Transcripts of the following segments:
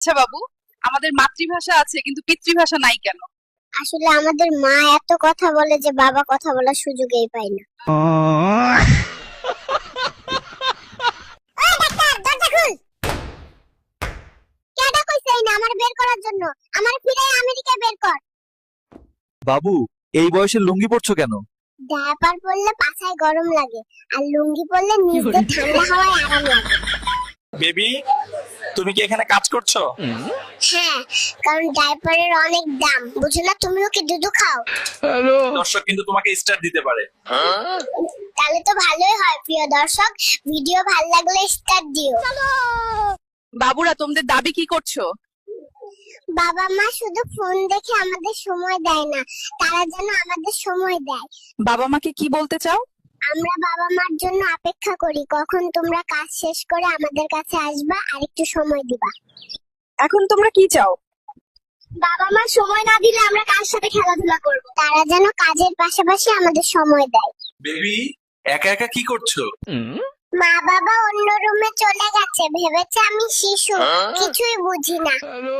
আচ্ছা বাবু, আমাদের মাতৃভাষা আছে কিন্তু পিতৃভাষা নাই কেন? আসলে আমাদের মা এত কথা বলে যে বাবা কথা বলার সুযোগই পায় না। ওই ডাক্তার, দরজা খুল। কেডা কইছে এই না আমার বের করার জন্য? আমার ফিরে আমেরিকায় বের কর। বাবু, এই বয়সে লুঙ্গি পরছো কেন? ডায়াপার পরলে পাছায় গরম লাগে আর লুঙ্গি পরলে নিচ দিয়ে ঠান্ডা হাওয়ায় আরাম লাগে। বেবি, তুমি কি এখানে কাজ করছো? হ্যাঁ, কারণ ডায়াপারের অনেক দাম, বুঝো না? তুমিও কি দুধু খাও? দর্শক কিন্তু তোমাকে স্টার দিতে পারে। তাহলে তো ভালোই হয়। প্রিয় দর্শক, ভিডিও ভালো লাগলে স্টার দিও। বাবুরা, তোমাদের দাবি কি করছো? বাবা মা শুধু ফোন দেখে আমাদের সময় দেয় না, তারা যেন আমাদের সময় দেয়। বাবা মাকে কি বলতে চাও? আমরা বাবা মার জন্য অপেক্ষা করি কখন তোমরা কাজ শেষ করে আমাদের কাছে আসবা আর একটু সময় দিবা। এখন তোমরা কি চাও? বাবা মা সময় না দিলে আমরা কার সাথে খেলাধুলা করব? তারা যেন কাজের পাশাপাশি আমাদের সময় দেয়। বেবি, একা একা কি করছো? মা বাবা অন্য রুমে চলে গেছে, ভেবেছে আমি শিশু, কিছুই বুঝি না।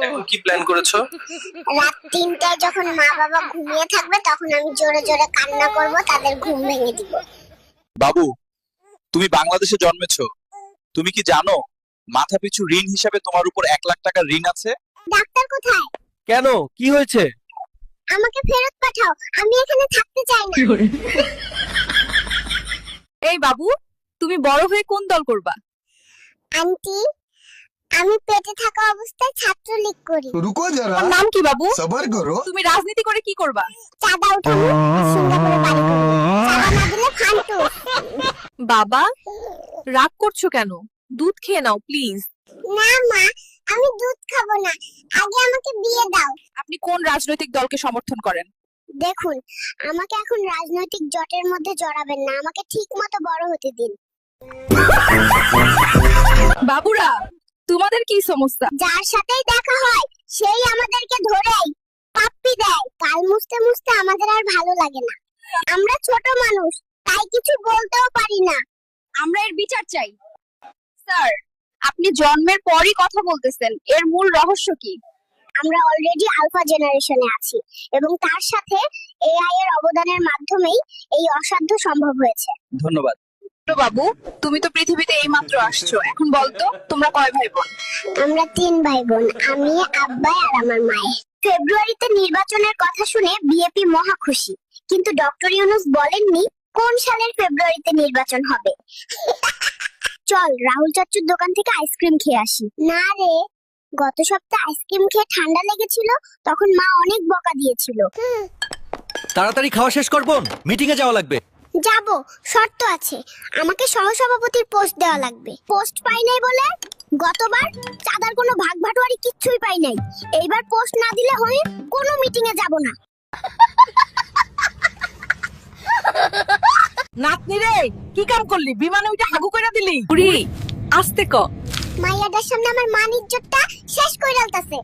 এখন কি প্ল্যান করেছো? রাত 3টায় যখন মা বাবা ঘুমিয়ে থাকবে তখন আমি জোরে জোরে কান্না করব, তাদের ঘুম ভেঙে দিব। বাবু, তুমি বাংলাদেশে জন্মেছো, তুমি কি জানো মাথাপিছু ঋণ হিসাবে তোমার উপর 1 লাখ টাকার ঋণ আছে? ডাক্তার কোথায়? কেন, কি হয়েছে? আমাকে ফেরত পাঠাও, আমি এখানে থাকতে চাই না। এই বাবু, তুমি বড় হয়ে কোন দল করবা? আন্টি, আমি পেটে থাকা অবস্থায় ছাত্রলীগ করি। रुको जरा তোমার নাম কি বাবু? सबर करो। তুমি রাজনীতি করে কি করবা? চাঁদা উঠাবো, সিঙ্গাপুরে বাড়ি করবো। চাঁদা না দিলে ফান্টু। বাবা, রাগ করছো কেন? দুধ খেয়ে নাও প্লিজ। না মা, আমি দুধ খাবো না, আগে আমাকে বিয়ে দাও। আপনি কোন রাজনৈতিক দলকে সমর্থন করেন? দেখুন, আমাকে এখন রাজনৈতিক জটের মধ্যে জড়াবেন না, আমাকে ঠিক মতো বড় হতে দিন। বাবুরা, তোমাদের কি সমস্যা? যার সাথেই দেখা হয় সেই আমাদেরকে ধরেই পাপ্পি দেয়। কাল মুছতে মুছতে আমাদের আর ভালো লাগে না। আমরা ছোট মানুষ, তাই কিছু বলতেও পারি না। আমরা এর বিচার চাই। স্যার, আপনি জন্মের পরই কথা বলতেছেন, এর মূল রহস্য কি? আমরা অলরেডি আলফা জেনারেশনে আছি এবং তার সাথে এআই এর অবদানের মাধ্যমেই এই অসাধ্য সম্ভব হয়েছে। ধন্যবাদ। বাবু, তুমি তো পৃথিবীতে এইমাত্র আসছো, এখন বলতো তোমরা কয় ভাই বোন? আমরা 3 ভাই বোন, আমি, আব্বা আর আমার মায়ে। ফেব্রুয়ারিতে নির্বাচনের কথা শুনে বিএপি মহা খুশি, কিন্তু ডক্টর ইউনূস বলেননি কোন সালের ফেব্রুয়ারিতে নির্বাচন হবে। চল রাহুল চাচুর দোকান থেকে আইসক্রিম খেয়ে আসি। না রে, গত সপ্তাহে আইসক্রিম খেয়ে ঠান্ডা লেগেছিল, তখন মা অনেক বকা দিয়েছিল। তাড়াতাড়ি খাওয়া শেষ করব, মিটিং এ যাওয়া লাগবে। যাব, শর্ত আছে, আমাকে সহসভাপতির পোস্ট দেওয়া লাগবে। পোস্ট পাই নাই বলে গতবার চাঁদার কোনো ভাগ ভাটোয়ারি কিচ্ছুই পাই নাই। এইবার পোস্ট না দিলে হয় কোনো মিটিং এ যাব না। নাতনি রে, কি কাম করলি? বিমানে উঠে হাগু কইরা দিলি? বুড়ি, আস্তে ক। মাইয়াটার সামনে আমার মান ইজ্জতটা শেষ কইরা আলতাছে।